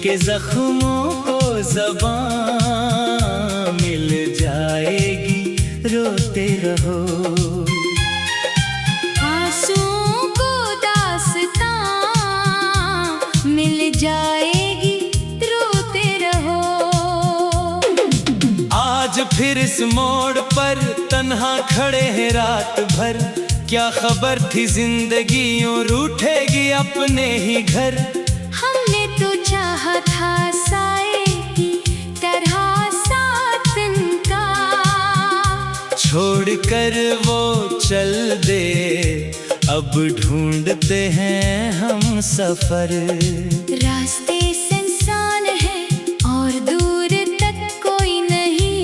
के जख्मों को ज़बान मिल जाएगी, रोते रहो। आंसुओं को दास्तां मिल जाएगी, रोते रहो। आज फिर इस मोड़ पर तन्हा खड़े हैं रात भर, क्या खबर थी जिंदगियों रूठेगी अपने ही घर। हमने तो चाहा था साए की तरह साथ इनका, छोड़कर वो चल दे, अब ढूंढते हैं हम सफर। रास्ते सुनसान है और दूर तक कोई नहीं,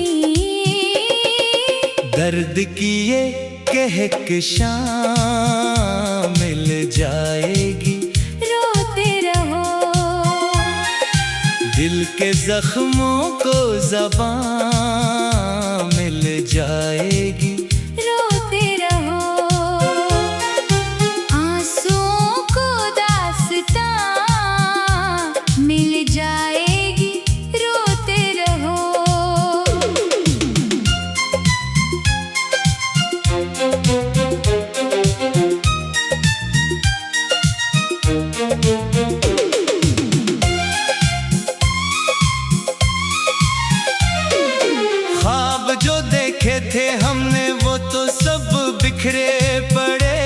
दर्द की ये कहकशां मिल जाएगी, रोते रहो। दिल के जख्मों को ज़बां मिल जाएगी, रोते रहो। आंसुओं को दास्तां मिल जाएगी, रोते रहो। ख्वाब जो देखे थे हमने वो तो सब बिखरे पड़े,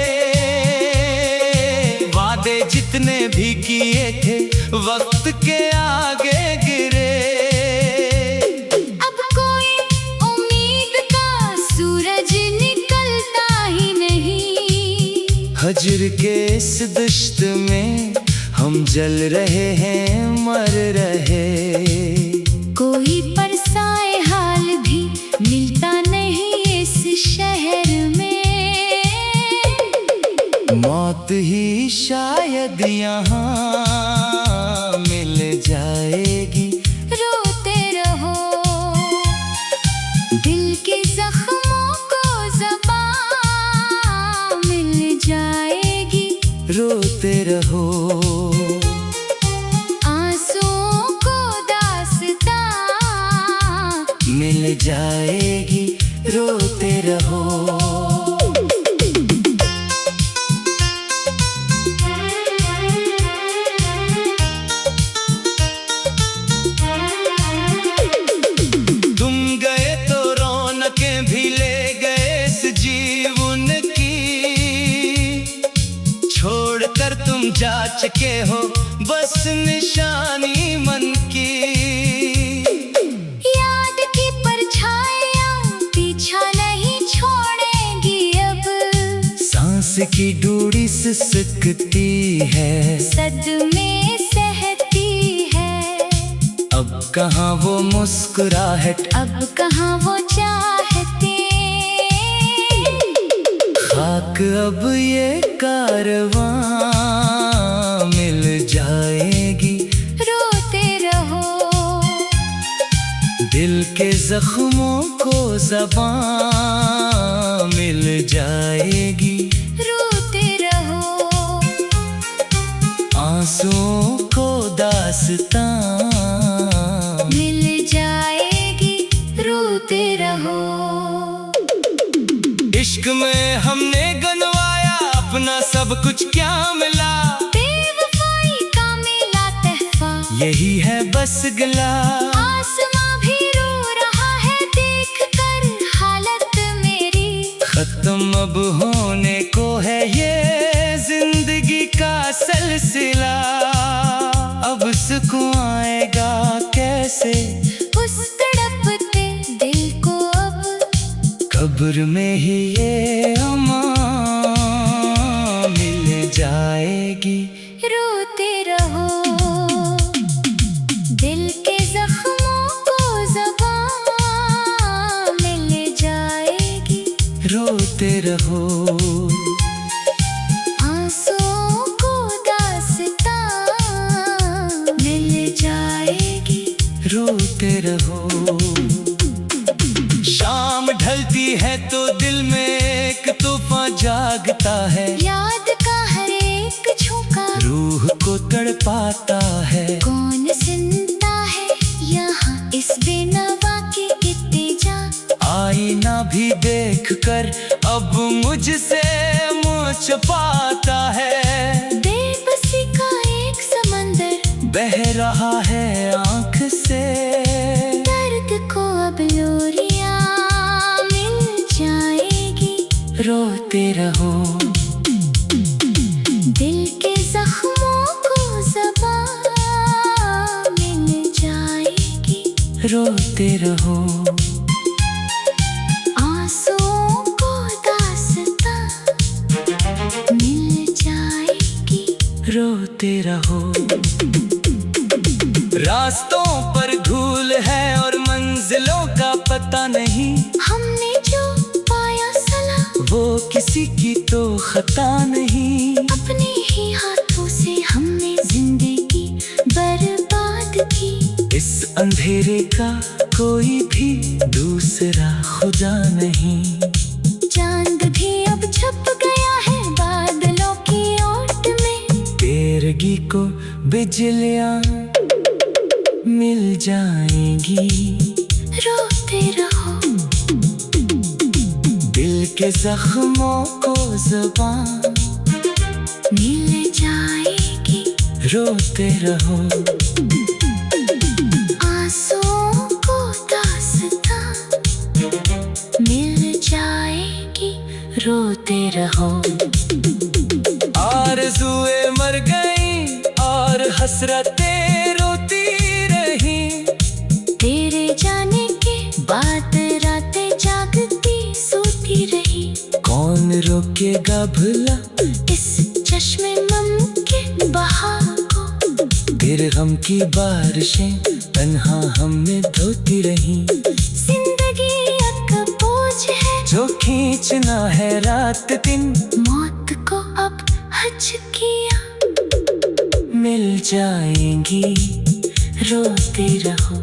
वादे जितने भी किए थे वक्त के आगे गिरे। अब कोई उम्मीद का सूरज निकलता ही नहीं, हजर के इस दश्त में हम जल रहे हैं, मर रहे। कोई परसाए हाल भी मिलता नहीं इस शहर में, मौत ही शायद यहाँ मिल जाएगी, रोते रहो। दिल के जख्मों को ज़बां मिल जाएगी, रोते रहो। आंसुओं को दास्तां मिल जाएगी, रोते रहो। तुम गए तो रौनकें भी ले गए इस जीवन की, छोड़कर तुम जा चुके हो बस निशानी मन की। याद की परछाइयां पीछा नहीं छोड़ेंगी अब, सांस की डोरी सिसकती है, सदमे सहती है। अब कहाँ वो मुस्कुराहट, अब कहाँ वो चाहते, खाक अब ये कारवां मिल जाएगी, रोते रहो। दिल के जख्मों को ज़बां मिल जाएगी, रोते रहो। आंसुओं को दास्तां मिल जाएगी, रोते रहो। इश्क में हमने गनवाया अपना सब कुछ, क्या मिला बेवफाई का मिला तहफा, यही है बस गिला। आसमां भी रो रहा है देख कर हालत मेरी, खत्म अब होने को है ये जिंदगी का सिलसिला। अब सुकून आएगा कैसे उस तड़पते दिल को, अब कब्र में ही ये अमान मिल जाएगी, रोते रहो। दिल के जख्मों को ज़बां मिल जाएगी, रोते रहो। आंसुओं को दास्तां मिल जाएगी, रोते रहो। शाम ढलती है तो दिल में एक तूफान जागता है, याद का हर एक झोंका रूह को तड़पाता है। कौन सुन मुझसे मुँह छुपाता है। बेबसी का एक समंदर बह रहा है आँख से। दर्द को अब लोरियां मिल जाएगी। रोते रहो, दिल के जख्मों को ज़बां मिल जाएगी। रोते रहो, आंसुओं को दास्तां मिल जाएगी। रोते रहो। रास्तों पर धूल है और मंजिलों का पता नहीं। हमने जो पाया सला वो किसी की तो खता नहीं। अपने ही हाथों से हमने जिंदगी बर्बाद की। इस अंधेरे का कोई भी दूसरा खुदा नहीं। चांद भी अब छुप गया है बादलों की ओट में। तेरगी को बिजलियां मिल जाएंगी। रोते रहो, दिल के जख्मों को ज़बां मिल जाएगी। रोते रहो, आंसुओं को दास्तां मिल जाएगी। रोते रहो। आरज़ुएं मर गई और हसरतें रोती रही। तेरे जाने के बाद रातें जागती सोती रही। कौन रोकेगा भला इस चश्मे मम के बहाव को। फिर गम की बारिशें तन्हा हमने धोती रही। जिंदगी एक बोझ है जो खींचना है रात दिन। मौत को अब हज किया। मिल जाएंगी। रोते रहो,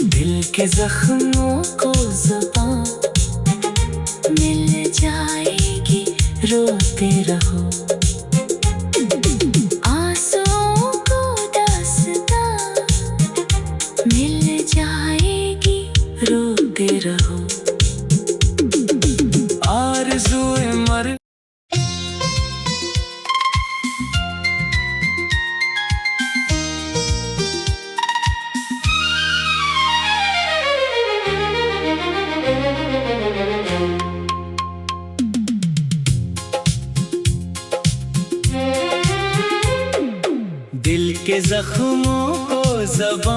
दिल के जख्मों को ज़बां मिल जाएगी। रोते रहो, आंसुओं को दास्तां मिल जाएगी। रोते रहो। आरज़ुएं मर दिल के जख्मों को ज़बां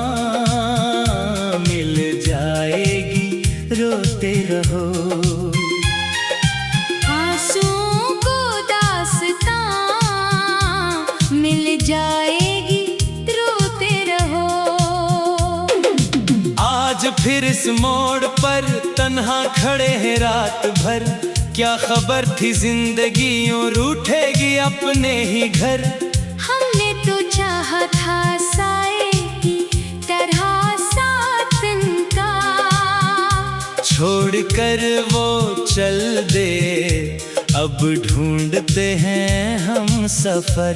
मिल जाएगी। रोते रहो, आंसुओं को दास्तां मिल जाएगी। रोते रहो, आज फिर इस मोड़ पर तन्हा खड़े हैं रात भर। क्या खबर थी जिंदगी यूं रूठेगी अपने ही घर। हमने तो चाहा था साए की तरह साथ इनका। छोड़कर वो चल दे, अब ढूंढते हैं हम सफर।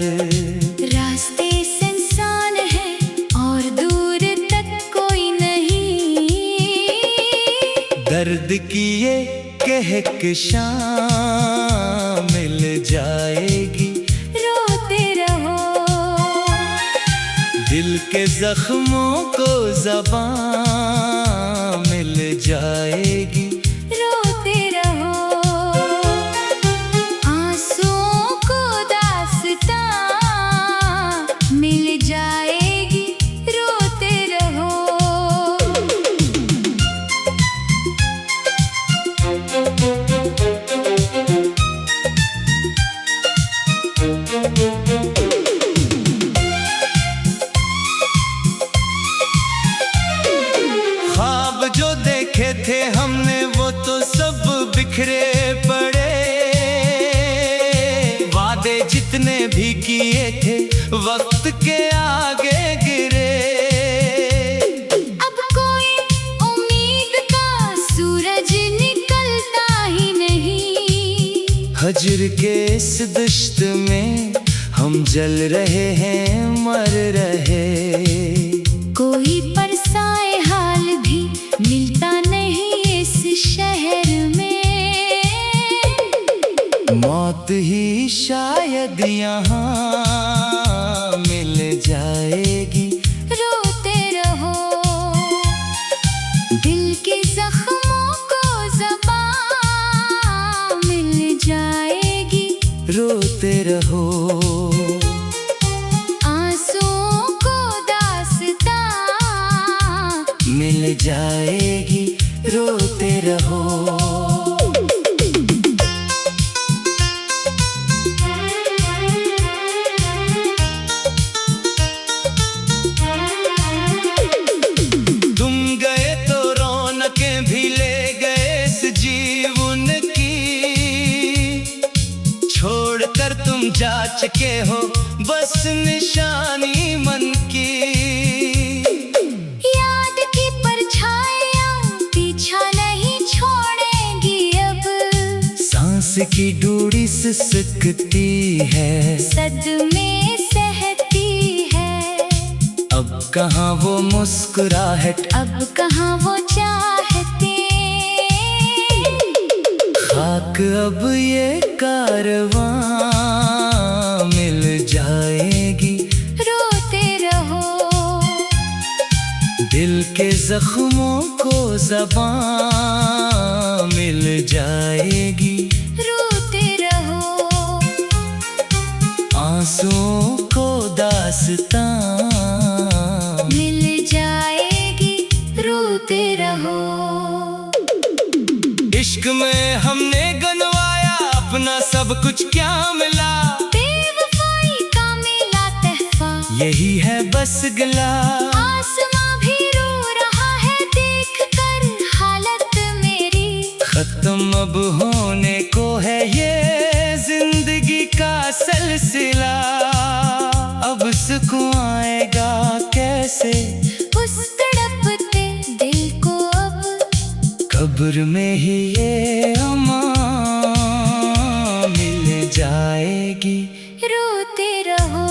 रास्ते सुनसान है और दूर तक कोई नहीं। दर्द की ये कहकशां मिल जाएगी। रोते रहो, दिल के जख्मों को ज़बां मिल जाएगी। रोते रहो, आंसुओं को दास्तां मिल जाएगी। रोते रहो, ख्वाब जो देखे थे हमने वो तो सब बिखरे पड़े। वादे जितने भी किए थे वक्त के आगे गिरे। अब कोई उम्मीद का सूरज निकलता ही नहीं। हजर के इस दश्त में हम जल रहे हैं, मर रहे। कोई परसाए हाल भी मिलता नहीं इस शहर में। मौत ही शायद यहाँ मिल जाएगी। रोते रहो, दिल के जख्मों को ज़बां मिल जाएगी। रोते रहो, आंसुओं को दास्तां मिल जाएगी। रोते रहो। छोड़कर तुम जा चुके हो बस निशानी मन की। याद की परछाइयां पीछा नहीं छोड़ेंगी अब। सांस की डोरी सिसकती है, सदमे सहती है। अब कहाँ वो मुस्कुराहट, अब कहाँ वो चाहते। खाक अब ये कारवां मिल जाएगी। रोते रहो, दिल के जख्मों को ज़बां मिल जाएगी। रोते रहो, आंसुओं को दास्तां मिल जाएगी। रोते रहो। इश्क में हमने गनवाया अपना सब कुछ, क्या मिला? बेवफाई का मिला तहफा, यही है बस गिला। आसमां भी रो रहा है देख कर हालत मेरी। खत्म अब होने को है ये जिंदगी का सिलसिला। अब सुकून आएगा कैसे उस तड़पते दिल को अब। कब्र में ही ये अमान मिल जाएगी। रोते रहो,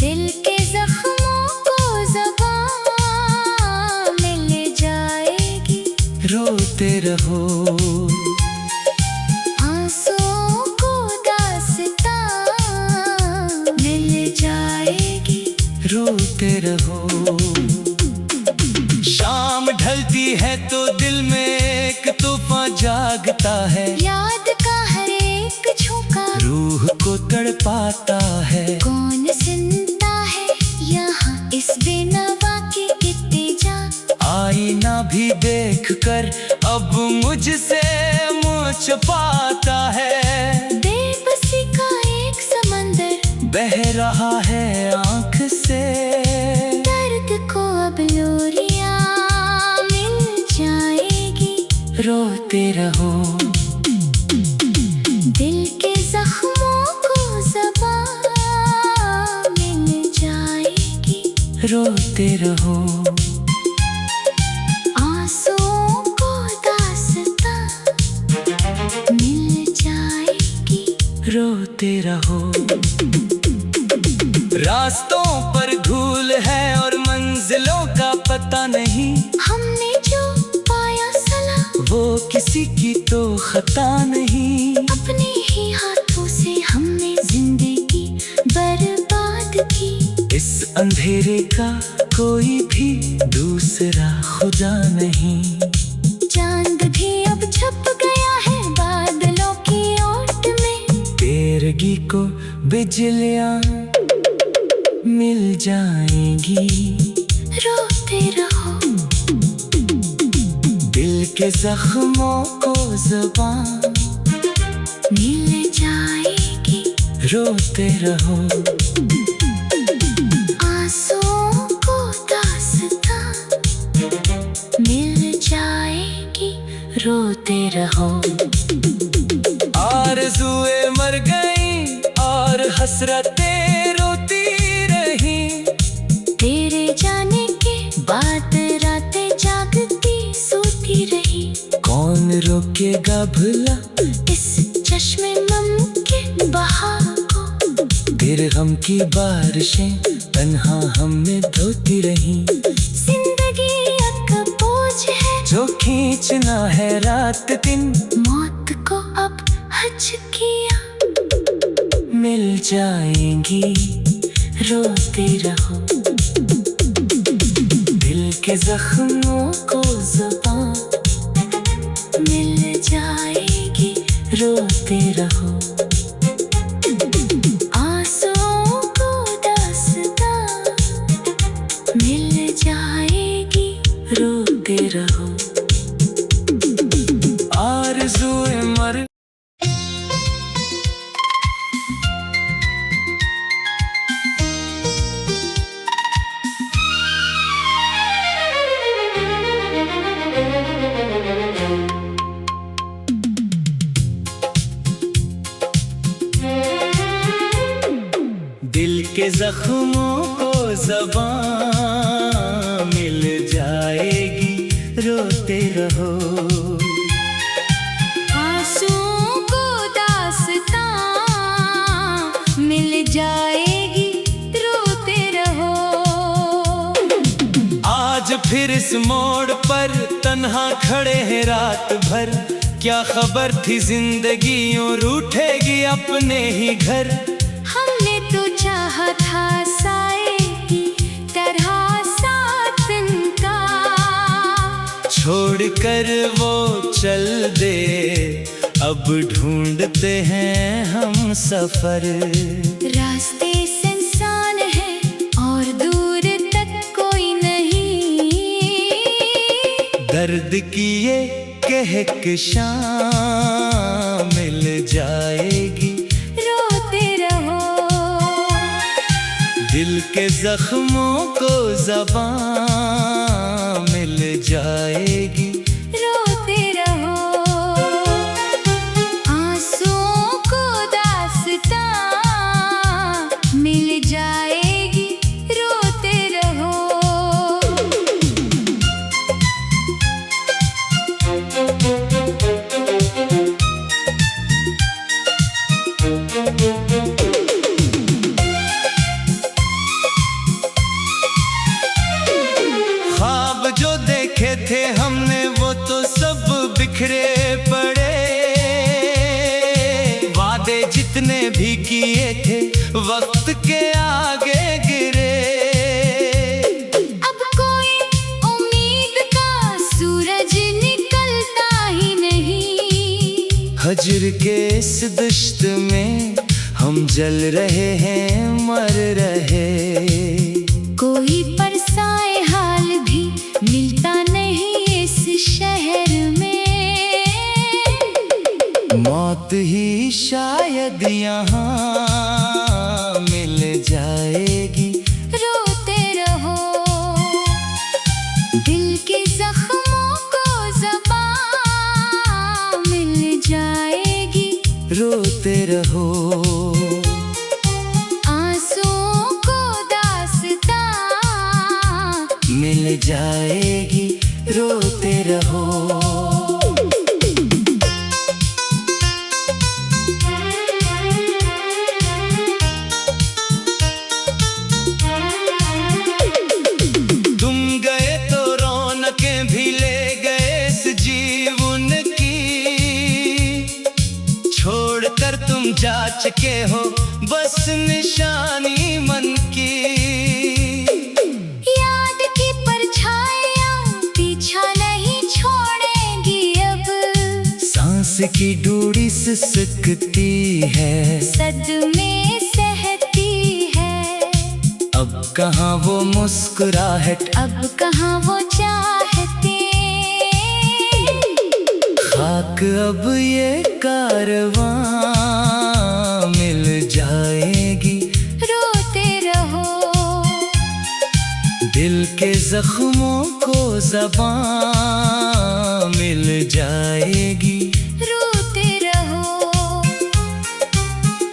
दिल के जख्मों को ज़बां मिल जाएगी। रोते रहो, आंसुओं को दास्तां मिल जाएगी। रोते रहो। शाम ढलती है तो दिल में एक तूफान जागता है। याद का हर एक झोंका रूह को तड़पाता है। कौन सुनता है यहाँ इस बेनवा की इल्तिजा। आईना भी देखकर अब मुझसे मुँह छुपाता है। बेबसी का एक समंदर बह रहा है आँख से। दर्द को अब लोरियां मिल जाएगी। रोते रहो, दिल के जख्मों को ज़बां मिल जाएगी। रोते रहो, आंसुओं को दास्तां मिल जाएगी। रोते रहो। रास्तों पर धूल है और मंजिलों का पता नहीं। हमने जो पाया सला वो किसी की तो खता नहीं। अपने ही हाथों से हमने जिंदगी बर्बाद की। इस अंधेरे का कोई भी दूसरा खुदा नहीं। चांद भी अब छप गया है बादलों की ओट में। तेरगी को बिजलियां मिल जाएंगी। रोते रहो, दिल के जख्मों को ज़बां मिल जाएगी। रोते रहो, आंसुओं को दास्तां मिल जाएगी। रोते रहो। आरज़ुए मर गई और हसरतें रोती रही। तेरे जाने के बाद रातें जागती सोती रही। कौन रोकेगा भला इस चश्मे नम के बहाव को। दिरहम की बारिशें तन्हा हमें धोती रही। जिंदगी एक बोझ है जो खींचना है रात दिन। मौत को अब हज किया। मिल जाएंगी रोते रहो, दिल के जख्मों को ज़ुबान मिल जाएगी रोते रहो, आंसुओं को दास्तां मिल जाएगी रोते रहो। आरज़ूए मर दिल के जख्मों को ज़बां मिल जाएगी रोते रहो, आंसुओं को दास्तां मिल जाएगी रोते रहो। आज फिर इस मोड़ पर तन्हा खड़े हैं रात भर, क्या खबर थी जिंदगी यूं रूठेगी अपने ही घर। हमने तो चाहा था साए की तरह साथ इनका, छोड़कर वो चल दे अब ढूंढते हैं हम सफर। रास्ते सुनसान है और दूर तक कोई नहीं, दर्द की ये कहकशां मिल जाएगी रोते रहो, दिल के जख्मों को ज़बां मिल जाएगी रोते रहो, आंसुओं को दास्तां मिल जाएगी रोते रहो। ख्वाब जो देखे थे हमने वो तो सब बिखरे पड़े, वादे जितने भी किए थे वक्त के आगे गिरे। अब कोई उम्मीद का सूरज निकलता ही नहीं, हजर के इस दश्त में हम जल रहे हैं मर रहे, कोई परसाए हाल भी मिलता नहीं इस शहर में, मौत ही शायद यहाँ मिल जाएगी रोते रहो, दिल के जख्मों को ज़बां मिल जाएगी रोते रहो, आंसुओं को दास्तां मिल जाएगी रोते रहो। तुम गए तो रौनकें भी ले गए इस जीवन की, छोड़कर तुम जा चुके हो बस निशानी मन की। याद की परछाइयां पीछा नहीं छोड़ेंगी अब, सांस की डोरी सिसकती है, सदमे सहती है, अब कहाँ वो मुस्कुराहट, अब कहाँ वो चाहते, खाक अब ये कारवां मिल जाएगी रोते रहो, दिल के जख्मों को ज़बां मिल जाएगी रोते रहो,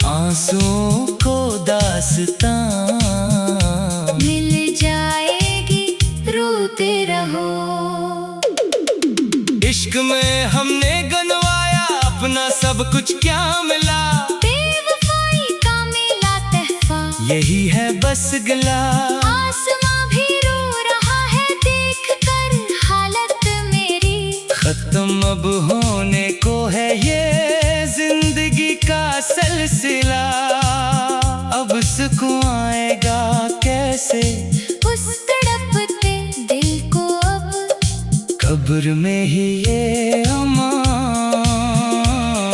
आंसुओं को दास्तां मिल जाएगी रोते रहो। इश्क में हमने गनवाया अपना सब कुछ, क्या मिला बेवफाई का मिला तहफा, यही है बस गिला। आसमां भी रो रहा है देख कर हालत मेरी, खत्म अब होने को है ये जिंदगी। सुर में ही ये अमां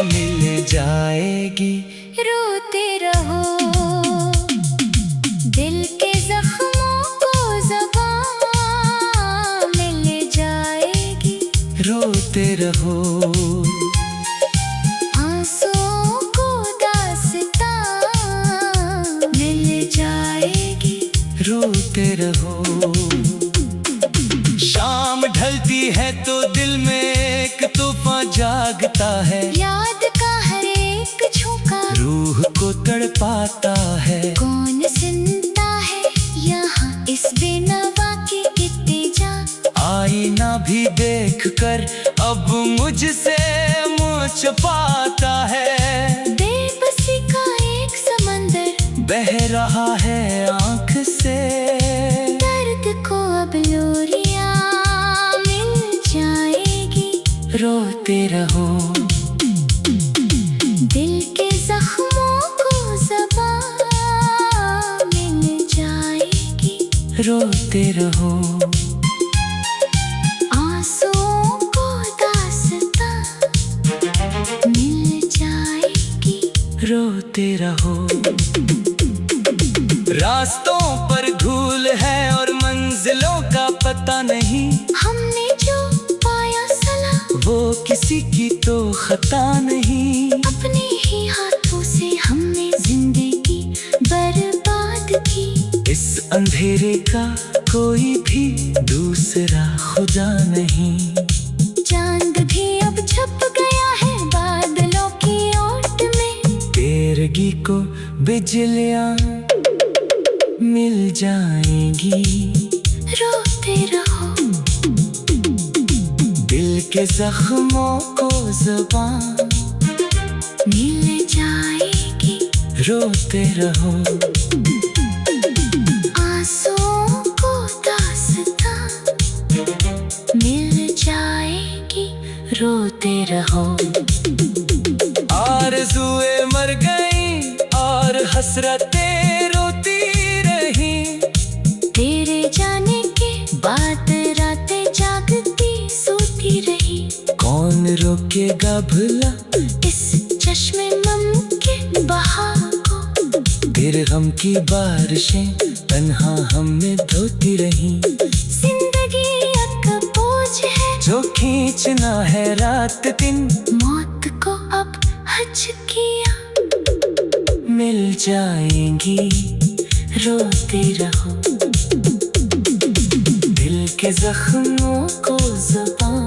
मिल जाएगी। रोते रहो, दिल के जख्मों को ज़बां मिल जाएगी। रोते रहो, आंसुओं को दास्तां मिल जाएगी। रोते रहो। शाम ढलती है तो दिल में एक तूफान जागता है। याद का हर एक झोंका रूह को तड़पाता है। कौन सुनता है यहाँ इस बेनवा की इल्तिजा। आईना भी देखकर अब मुझसे मुँह छुपाता है। बेबसी का एक समंदर बह रहा है आँख से। दर्द को अब लोरियां मिल जाएगी। रोते रहो, दिल के जख्मों को ज़बां मिल जाएगी। रोते रहो, आंसुओं को दास्तां मिल जाएगी। रोते रहो। रास्तों पर धूल है और मंजिलों का पता नहीं। हमने जो पाया सला वो किसी की तो खता नहीं। अपने ही हाथों से हमने जिंदगी बर्बाद की। इस अंधेरे का कोई भी दूसरा खुदा नहीं। चांद भी अब छप गया है बादलों की ओट में। तेरगी को बिजलियां मिल जाएंगी। रोते रहो, दिल के जख्मों को ज़बां मिल जाएगी। रोते रहो, आंसुओं को दास्तां मिल जाएगी। रोते रहो। आरज़ुए मर गई और हसरतें रोती रही। तेरे जाने के बाद रातें जागती सोती रही। कौन रोकेगा भला इस चश्मे मम के बहाव को। तेरे गम की बारिशें तन्हा हमने धोती रही। जिंदगी एक बोझ है जो खींचना है रात दिन। मौत को अब हज किया मिल जाएंगी। रोते रहो। दिल के जख्मों को ज़बां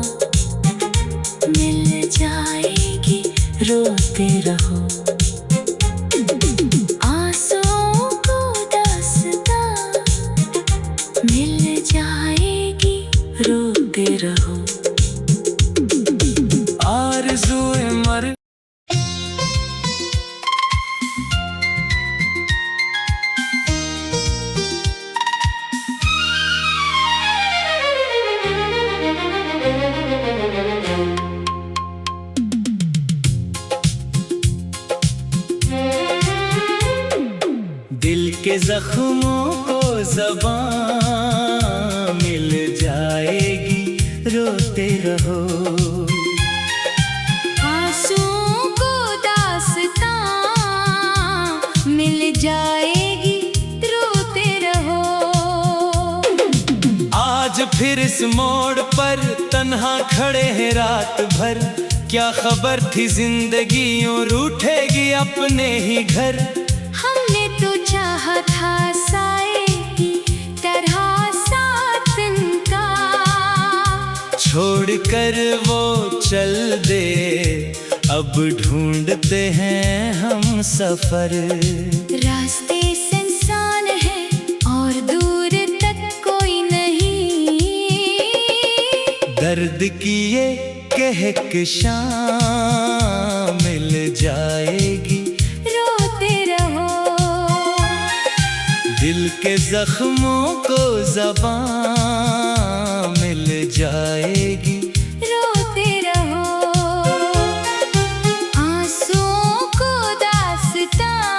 मिल जाएगी। रोते रहो। आंसुओं को दास्तां मिल जाएगी। रोते रहो। आरज़ुए मर दिल के जख्मों को ज़बां मिल जाएगी। रोते रहो, आंसुओं को दास्तां मिल जाएगी। रोते रहो, आज फिर इस मोड़ पर तन्हा खड़े हैं रात भर। क्या खबर थी जिंदगी यूं रूठेगी अपने ही घर। हमने तो चाहा था साए की तरह साथ इनका। छोड़कर वो चल दे अब ढूंढते हैं हम सफर। रास्ते सुनसान है और दूर तक कोई नहीं। दर्द की ये कहकशां मिल जाएगी। रोते रहो, दिल के जख्मों को ज़बां मिल जाएगी। रोते रहो, आंसुओं को दास्तां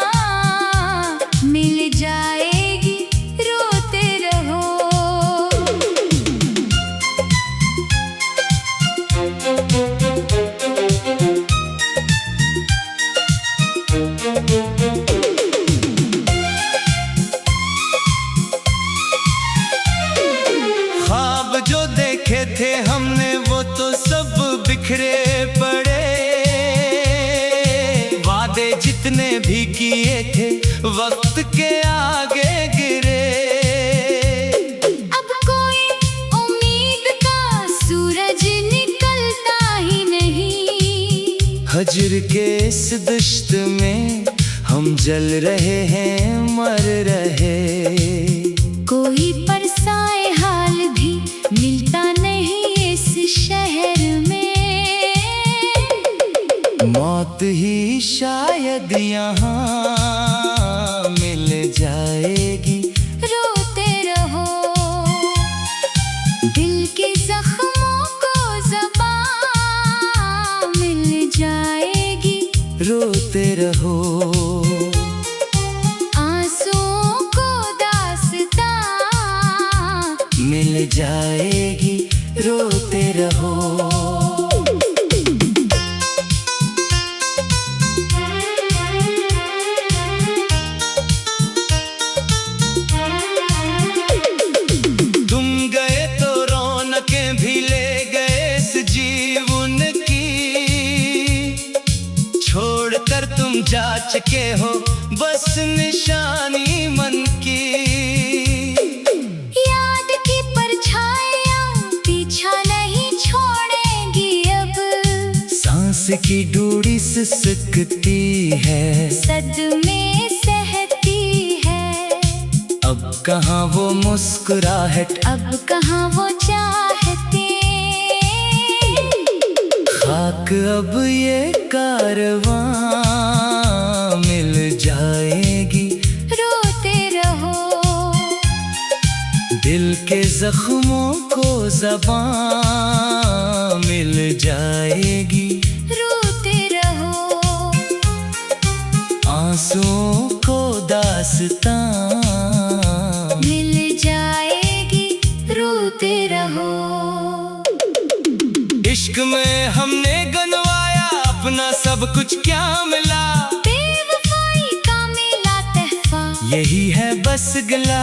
मिल जाएगी। रोते रहो, जितने भी किए थे वक्त के आगे गिरे। अब कोई उम्मीद का सूरज निकलता ही नहीं। हजर के इस दश्त में हम जल रहे हैं, मर रहे। कोई परसाए हाल भी मिलता नहीं इस शहर में। मौत ही शायद यहाँ मिल जाएगी। रोते रहो, दिल के जख्मों को ज़बां मिल जाएगी। रोते रहो, आंसुओं को दास्तां मिल जाएगी। रोते रहो। छोड़कर तुम जा चुके हो बस निशानी मन की। याद की परछाइयां पीछा नहीं छोड़ेगी अब। सांस की डोरी सिसकती है, सदमे सहती है। अब कहाँ वो मुस्कुराहट, अब कहाँ वो चाहते। खाक अब ये कारवां मिल जाएगी। रोते रहो, दिल के जख्मों को ज़बां मिल जाएगी। रोते रहो, आंसुओं को दास्तां मिल जाएगी। रोते रहो। इश्क में हमने गनवाया अपना सब कुछ, क्या मिला? बेवफाई का मिला तहफा, यही है बस गिला।